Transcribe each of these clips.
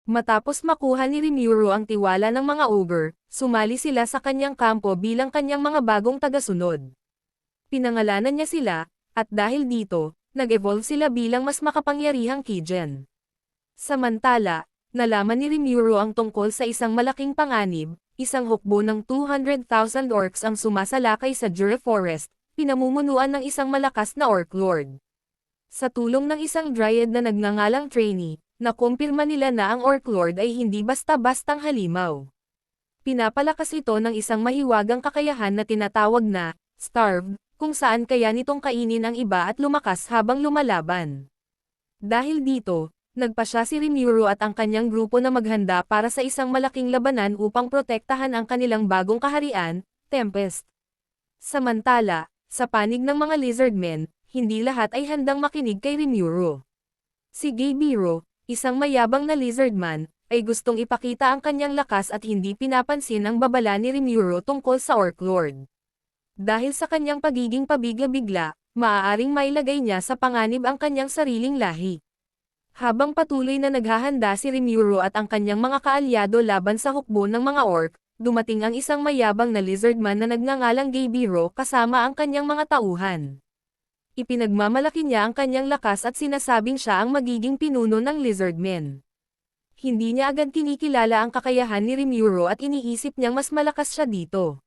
Matapos makuha ni Rimuru ang tiwala ng mga ogre, sumali sila sa kanyang kampo bilang kanyang mga bagong tagasunod. Pinangalanan niya sila, at dahil dito, nag-evolve sila bilang mas makapangyarihang Kijin. Samantala, nalaman ni Rimuru ang tungkol sa isang malaking panganib, isang hukbo ng 200,000 orcs ang sumasalakay sa Jura Forest, pinamumunuan ng isang malakas na orc lord. Sa tulong ng isang dryad na nagngangalang trainee, nakumpirma nila na ang orc lord ay hindi basta-bastang halimaw. Pinapalakas ito ng isang mahiwagang kakayahan na tinatawag na starved, kung saan kaya nitong kainin ang iba at lumakas habang lumalaban. Dahil dito, nagpasya si Rimuru at ang kanyang grupo na maghanda para sa isang malaking labanan upang protektahan ang kanilang bagong kaharian, Tempest. Samantala, sa panig ng mga lizardmen, hindi lahat ay handang makinig kay Rimuru. Si Gaebiro, isang mayabang na lizardman, ay gustong ipakita ang kanyang lakas at hindi pinapansin ang babala ni Rimuru tungkol sa Orc Lord. Dahil sa kanyang pagiging pabigla-bigla, maaaring mailagay niya sa panganib ang kanyang sariling lahi. Habang patuloy na naghahanda si Rimuru at ang kanyang mga kaalyado laban sa hukbo ng mga orc, dumating ang isang mayabang na lizardman na nagngangalang Gaebiro kasama ang kanyang mga tauhan. Ipinagmamalaki niya ang kanyang lakas at sinasabing siya ang magiging pinuno ng lizardmen. Hindi niya agad kinikilala ang kakayahan ni Rimuru at iniisip niyang mas malakas siya dito.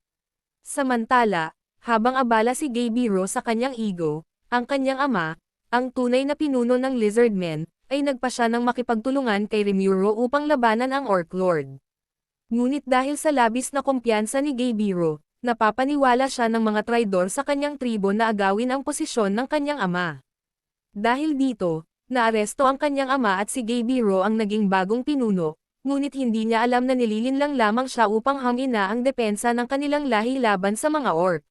Samantala, habang abala si Gaebiro sa kanyang ego, ang kanyang ama, ang tunay na pinuno ng lizardmen, ay nagpasya ng makipagtulungan kay Rimuru upang labanan ang Orc Lord. Ngunit dahil sa labis na kumpiyansa ni Gaebiro, napapaniwala siya ng mga traidor sa kanyang tribo na agawin ang posisyon ng kanyang ama. Dahil dito, naaresto ang kanyang ama at si Gaebiro ang naging bagong pinuno, ngunit hindi niya alam na nililinlang lamang siya upang hangina ang depensa ng kanilang lahi laban sa mga orc.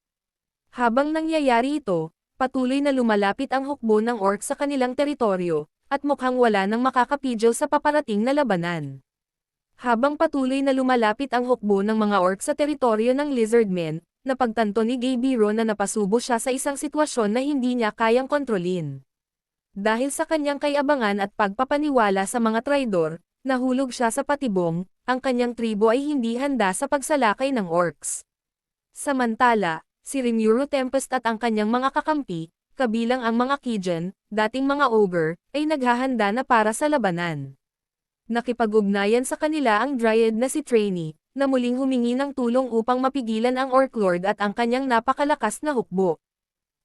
Habang nangyayari ito, patuloy na lumalapit ang hukbo ng orc sa kanilang teritoryo, at mukhang wala nang makakapidyo sa paparating na labanan. Habang patuloy na lumalapit ang hukbo ng mga orc sa teritoryo ng lizardmen, napagtanto ni Gaebiro na napasubo siya sa isang sitwasyon na hindi niya kayang kontrolin. Dahil sa kanyang kayabangan at pagpapaniwala sa mga traidor, nahulog siya sa patibong, ang kanyang tribo ay hindi handa sa pagsalakay ng orcs. Samantala, si Rimuru Tempest at ang kanyang mga kakampi, kabilang ang mga Kijin, dating mga ogre, ay naghahanda na para sa labanan. Nakipag-ugnayan sa kanila ang dryad na si Trainee, na muling humingi ng tulong upang mapigilan ang Orc Lord at ang kanyang napakalakas na hukbo.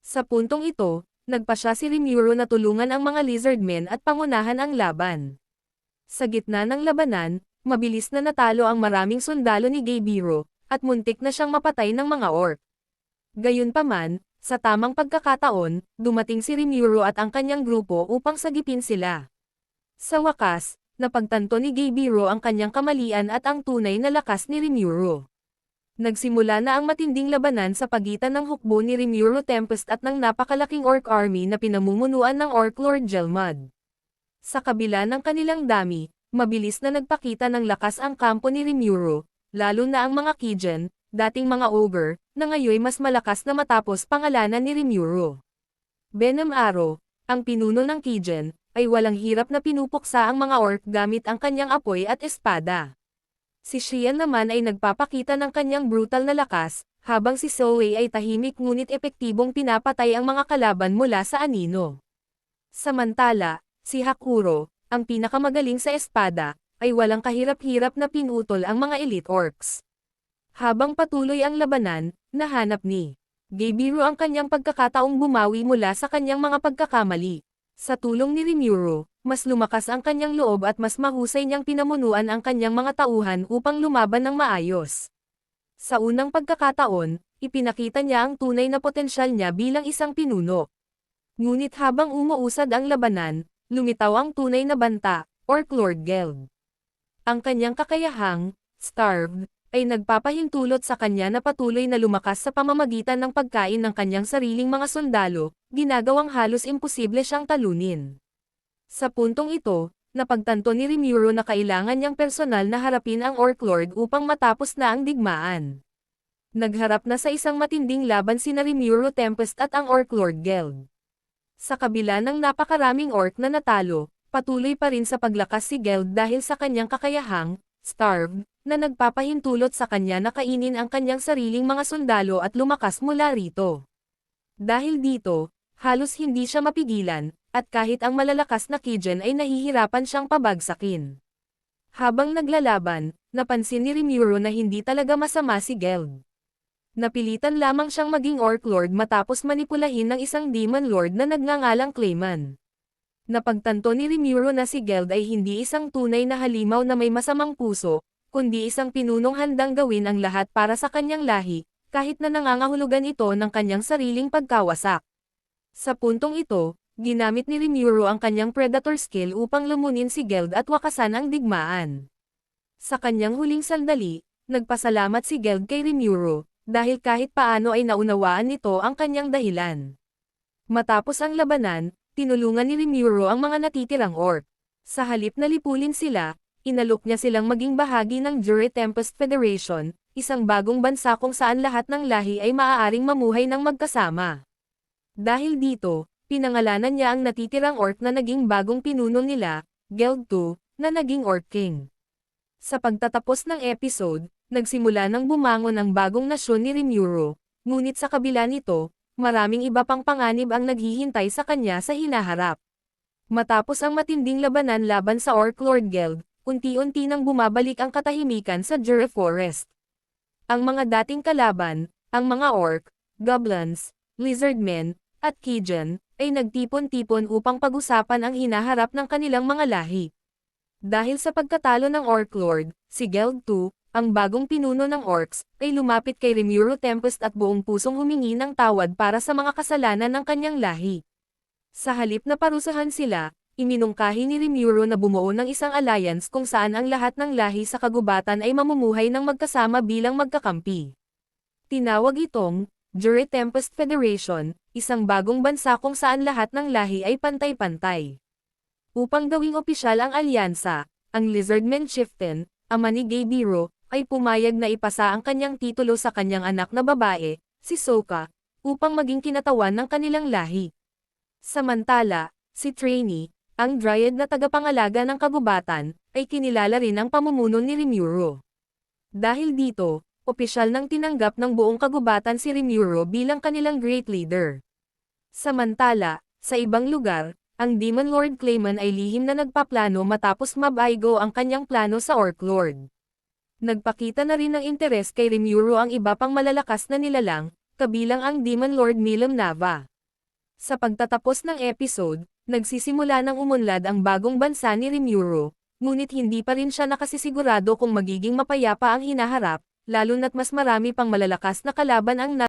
Sa puntong ito, nagpasya si Rimuru na tulungan ang mga lizardmen at pangunahan ang laban. Sa gitna ng labanan, mabilis na natalo ang maraming sundalo ni Gaebiro, at muntik na siyang mapatay ng mga orc. Gayunpaman, sa tamang pagkakataon, dumating si Rimuru at ang kanyang grupo upang sagipin sila. Sa wakas, napagtanto ni Gaebiro ang kanyang kamalian at ang tunay na lakas ni Rimuru. Nagsimula na ang matinding labanan sa pagitan ng hukbo ni Rimuru Tempest at ng napakalaking orc army na pinamumunuan ng Orc Lord Gelmud. Sa kabila ng kanilang dami, mabilis na nagpakita ng lakas ang kampo ni Rimuru, lalo na ang mga Kijin, dating mga ogre, na ngayon mas malakas na matapos pangalanan ni Rimuru. Venom Arrow, ang pinuno ng Kijin, ay walang hirap na pinupuksa ang mga orc gamit ang kanyang apoy at espada. Si Xian naman ay nagpapakita ng kanyang brutal na lakas, habang si Zoe ay tahimik ngunit epektibong pinapatay ang mga kalaban mula sa anino. Samantala, si Hakuro, ang pinakamagaling sa espada, ay walang kahirap-hirap na pinutol ang mga elite orcs. Habang patuloy ang labanan, nahanap ni Gaebiro ang kanyang pagkakataong bumawi mula sa kanyang mga pagkakamali. Sa tulong ni Rimuru, mas lumakas ang kanyang loob at mas mahusay niyang pinamunuan ang kanyang mga tauhan upang lumaban ng maayos. Sa unang pagkakataon, ipinakita niya ang tunay na potensyal niya bilang isang pinuno. Ngunit habang umuusad ang labanan, lumitaw ang tunay na banta, Orc Lord Gelb. Ang kanyang kakayahang, starved, ay nagpapahintulot sa kanya na patuloy na lumakas sa pamamagitan ng pagkain ng kanyang sariling mga sundalo, ginagawang halos imposible siyang talunin. Sa puntong ito, napagtanto ni Rimuru na kailangan niyang personal na harapin ang Orc Lord upang matapos na ang digmaan. Nagharap na sa isang matinding laban sina Rimuru Tempest at ang Orc Lord Gelb. Sa kabila ng napakaraming orc na natalo, Patuloy pa rin sa paglakas si Geld dahil sa kanyang kakayahang, starved, na nagpapahintulot sa kanya na kainin ang kanyang sariling mga sundalo at lumakas mula rito. Dahil dito, halos hindi siya mapigilan, at kahit ang malalakas na Kijin ay nahihirapan siyang pabagsakin. Habang naglalaban, napansin ni Rimuru na hindi talaga masama si Geld. Napilitan lamang siyang maging Orc Lord matapos manipulahin ng isang Demon Lord na nagngangalang Clayman. Napagtanto ni Rimuru na si Geld ay hindi isang tunay na halimaw na may masamang puso, kundi isang pinunong handang gawin ang lahat para sa kanyang lahi, kahit na nangangahulugan ito ng kanyang sariling pagkawasak. Sa puntong ito, ginamit ni Rimuru ang kanyang Predator skill upang lumunin si Geld at wakasan ang digmaan. Sa kanyang huling sandali, nagpasalamat si Geld kay Rimuru, dahil kahit paano ay naunawaan nito ang kanyang dahilan. Matapos ang labanan, tinulungan ni Rimuru ang mga natitirang orc. Sa halip na lipulin sila, inalok niya silang maging bahagi ng Jure Tempest Federation, isang bagong bansa kung saan lahat ng lahi ay maaaring mamuhay ng magkasama. Dahil dito, pinangalanan niya ang natitirang orc na naging bagong pinuno nila, Geld 2, na naging Orc King. Sa pagtatapos ng episode, nagsimula nang bumangon ang bagong nasyon ni Rimuru, ngunit sa kabila nito, maraming iba pang panganib ang naghihintay sa kanya sa hinaharap. Matapos ang matinding labanan laban sa Orc Lord Geld, unti-unti nang bumabalik ang katahimikan sa Jure Forest. Ang mga dating kalaban, ang mga orc, goblins, lizardmen, at Kijin, ay nagtipon-tipon upang pag-usapan ang hinaharap ng kanilang mga lahi. Dahil sa pagkatalo ng Orc Lord, si Geld 2, ang bagong pinuno ng orcs, ay lumapit kay Rimuru Tempest at buong pusong humingi ng tawad para sa mga kasalanan ng kanyang lahi. Sa halip na parusahan sila, iminungkahi ni Rimuru na bumuo ng isang alliance kung saan ang lahat ng lahi sa kagubatan ay mamumuhay ng magkasama bilang magkakampi. Tinawag itong Jure Tempest Federation, isang bagong bansa kung saan lahat ng lahi ay pantay-pantay. Upang gawing opisyal ang alyansa, ang Lizardman Chieftain, ama ni Gabiru, ay pumayag na ipasa ang kanyang titulo sa kanyang anak na babae, si Sokka, upang maging kinatawan ng kanilang lahi. Samantala, si Trainee, ang Dryad na tagapangalaga ng kagubatan, ay kinilala rin ang pamumuno ni Rimuru. Dahil dito, opisyal nang tinanggap ng buong kagubatan si Rimuru bilang kanilang Great Leader. Samantala, sa ibang lugar, ang Demon Lord Clayman ay lihim na nagpaplano matapos mabaygo ang kanyang plano sa Orc Lord. Nagpakita na rin ng interes kay Rimuru ang iba pang malalakas na nilalang, kabilang ang Demon Lord Milam Nava. Sa pagtatapos ng episode, nagsisimula ng umunlad ang bagong bansa ni Rimuru, ngunit hindi pa rin siya nakasisigurado kung magiging mapayapa ang hinaharap, lalo na't mas marami pang malalakas na kalaban ang